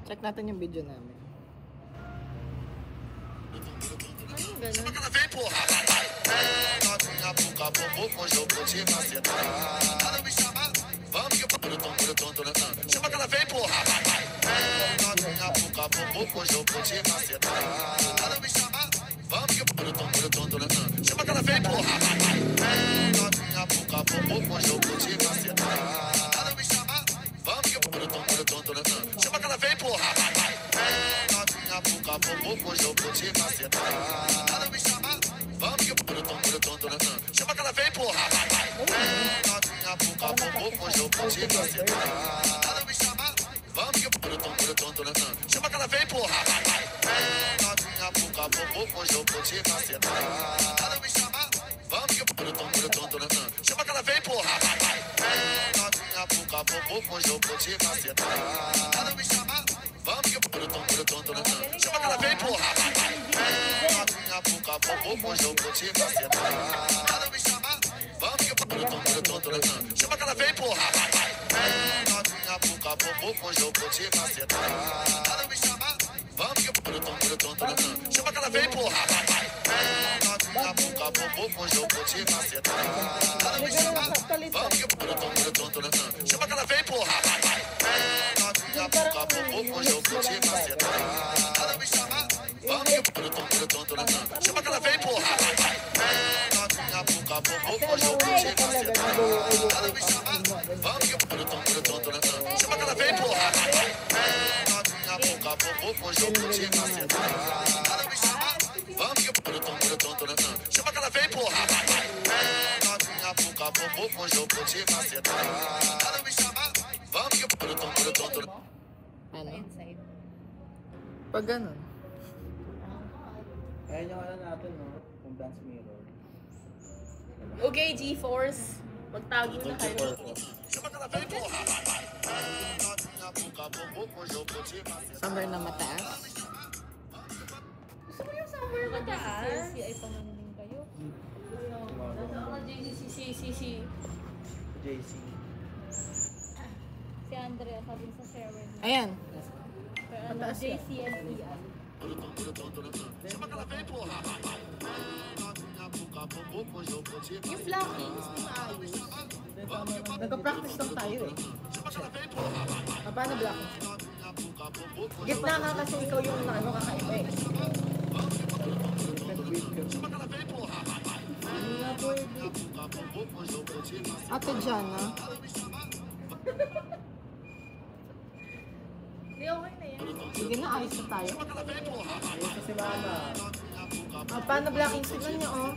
Check natin yung video namin. Ano ganun? Chama que ela vem, porra. Novinha, puca, bumbum, com jogo de macetar. Ela me chama, vamos que o chama que ela vem, porra. Novinha, puca, bumbum, com jogo de macetar. Ela me chama, vamos que o chama que ela vem, porra. Novinha, puca, bumbum, com jogo de macetar. Ela me chama, vamos que o chama que ela vem, porra. Novinha, puca, bumbum, com jogo de macetar. Ela me chama, vamos que o chama que ela vem, porra. Novinha, puca, bumbum, com jogo de macetar. Ela me chama, vamos que o chama que ela vem, porra. Novinha, puca, bumbum, com jogo de macetar. Ela me chama, vamos que o chama que ela vem, porra. Novinha, puca, bumbum, com jogo de macetar. Ela me chama, vamos que o chama que ela vem, porra. Novinha, puca, bumbum, com jogo de macetar. Ela me chama, vamos que o chama que ela vem, porra. Novinha, puca, bumbum, com jogo de macetar. Ela me chama, vamos que o chama que ela vem, porra. Novinha, puca, bumbum, com jogo de macetar. Ela me chama, vamos que o chama que ela vem, porra. Novinha, puca, bumbum, com jogo de macetar. Ela me chama, vamos que o chama que ela vem, porra. Novinha, puca, bumbum, com jogo de macetar. Ela me chama, vamos que o chama que ela vem, porra. Novinha, puca, bumbum, com jogo de macetar. Ela me chama, vamos que o Ano? Inside. Pag ganun. Ayan yung ano natin, no? Yung dance mirror. Okay, G-Force. Magtagin na kayo. chama que ela vem, porra. Novinha, puca, bumbum, com jogo de macetar. Somewhere na mataas. Gusto mo yung somewhere mataas? Si ay pamaninig kayo. Nasa ako si JC. si Andrea sabi sa Sharon. Ayan. Pero ano, JC and Ian. Chama que ela vem, porra. Novinha, puca, bumbum, com jogo de Yung flockings, di maayos. Nagpa-practice lang tayo eh. chama que ela vem, porra. Paano blocking? Novinha, puca, bumbum, com Gitna ka kasi ikaw yung ano kakaiba eh. chama que ela vem, porra. Novinha, puca, bumbum, com jogo de macetar. Ate Jana. Hindi, okay na yan. Sige na, ayos na tayo. Ayun sa si Mama. Paano blocking? Tignan niyo oh.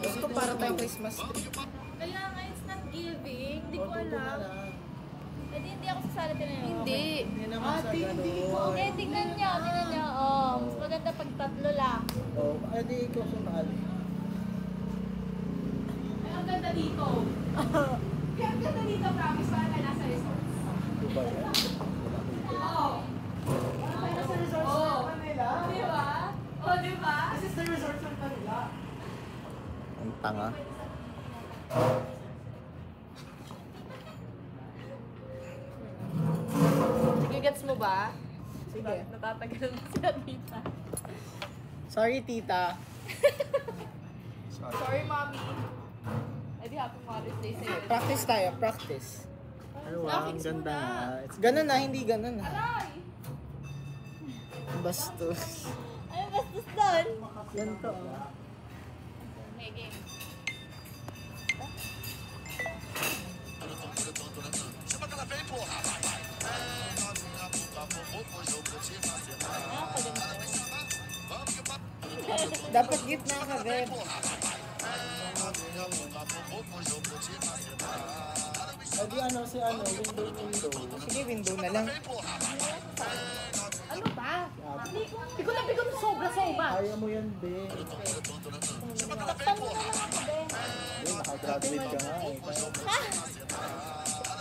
Gusto para tayong Christmas tree. Kaya nga, it's not giving. Hindi ko alam. Eh, hindi ako sasali na yun. Hindi. Hindi naman sa ganun. Eh, tignan niyo. Oh, mas maganda pag tatlo lang. Oh, di ikaw sumali. Ay, ang ganda dito. Kaya ang ganda dito, promise, para tayo nasa resort. Diba yan? Oo. Para tayo nasa resort sa Manila. Di ba? Oh, di ba? This is the resort sa Manila. Ang tanga. Sige, gets mo ba? Sige. Natatagal na sila tita. Sorry, tita. Sorry, mommy. Eh, di happy Mother's Day sa'yo. Practice tayo, practice. Ano ang ganda nga. It's Ganun na, hindi ganun na. Aray! Bastos. Ano bastos doon? Ganito. Okay, game. chama que ela vem, porra. Novinha, puca, bumbum, com jogo de macetar. Ah, paganda. Vamos que o Dapat gitna ka, Beb. novinha, puca, bumbum, com jogo de macetar. di ano si ano, window. Sige, window na lang. Vem, porra. Ano ba? Hindi ko na sobra-sobra. Kaya mo yan, be. Takpan mo na lang ako, be. Nakagraduate ka nga eh.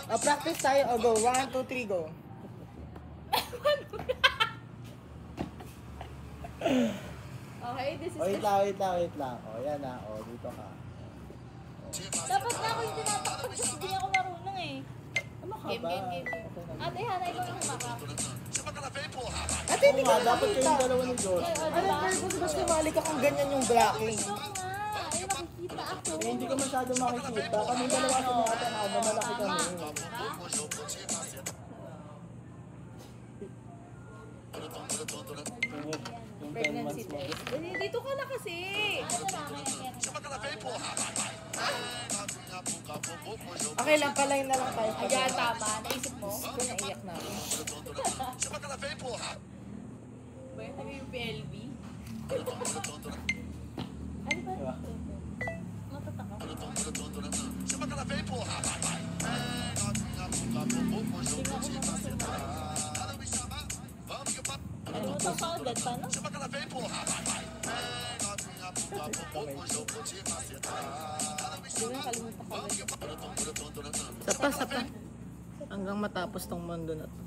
Oh, practice tayo. Oh, go. 1, 2, 3, go. Okay, this is Wait lang. O, yan na. O, dito ka. Dapat na ako yung tinatakpan kasi hindi ako marunong eh. game, ba? game, game. Ate, Hana, ikaw yung humakap. Ate, hindi Oo ka nga, dapat nakakita. kayong dalawa ni Josh. Ay, Ano, pero gusto ba sumali ka kung ganyan yung blocking? Gusto ko nga. Ay, nakikita ako. Eh, hindi ka masyado makikita. Kami dalawa sa mga tao, malaki kami. Yung 10 months mo. Dito ka na kasi. Ano na, Okay lang, palay na lang tayo. Ayan, tama. Naisip mo? Gusto naiyak na ako. Ba yung PLB? Ano ba? Diba? Matataka. Ano ito pa agad pa, no? Hindi mo nakalimutan ka agad. Sapa, sapa. Hanggang matapos tong mundo na to.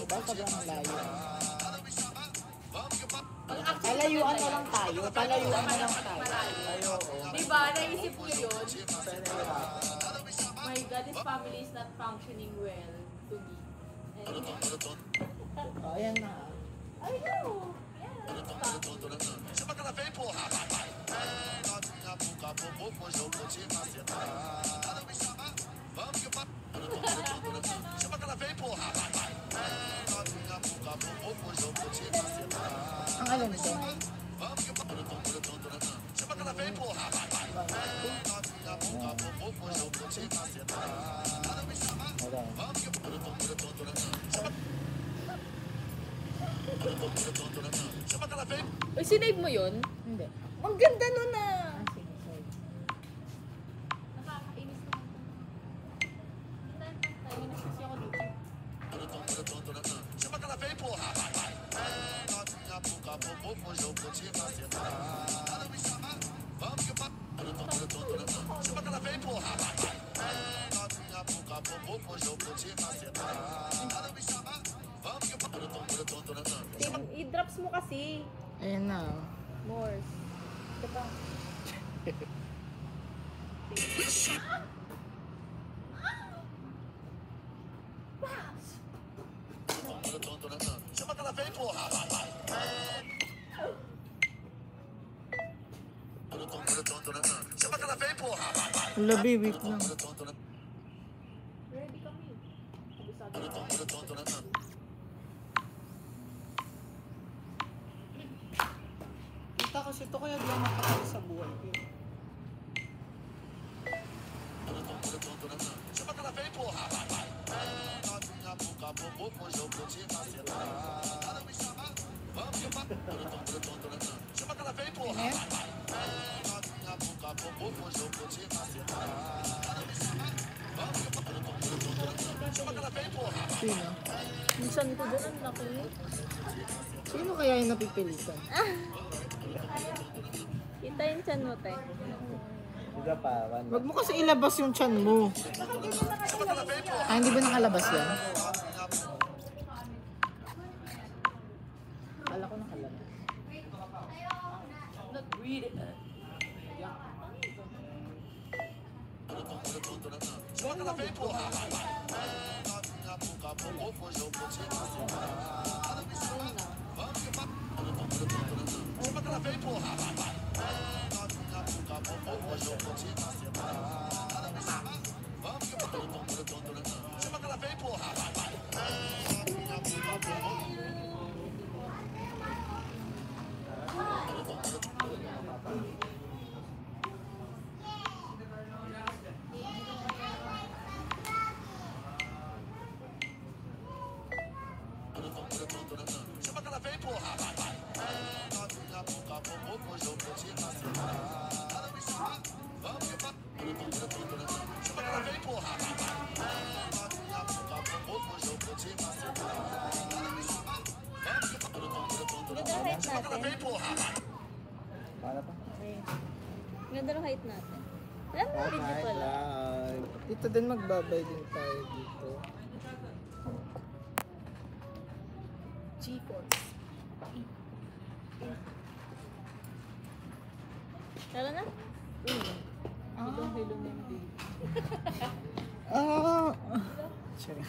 Diba sobrang layo? Palayuan na lang tayo. Palayuan na lang tayo. Diba, naisip ko yun? My God, this family is not functioning well to me. Oh, ayan na. I know. Ang alam ko. Wala. Uy, sinave mo yun? Hindi. Ang ganda nun ah! Ah, sige, sorry. Nakakainis naman. Tayo na kasi ako dito. I-drops mo kasi. Ayan na. More. Ito pa. Labi, wait lang. Ready kami. Kabisado. Kita kasi ito kaya di ako makakali sa buhay ko. Sino? Minsan ko doon ang laki. Sino kaya yung napipilitan? Kita yung chan mo, te. Isa pa, one. Wag mo kasi ilabas yung tiyan mo. Ah, hindi ba nakalabas yan? Kala ko nakalabas. Not breathe. Ganda height natin. Paano pa? Ganda ng height natin. Alam mo, video pala. Dito din magbabay din tayo dito. G-Force. Tara na. Hilong-hilong na yung baby. Ah! Sorry.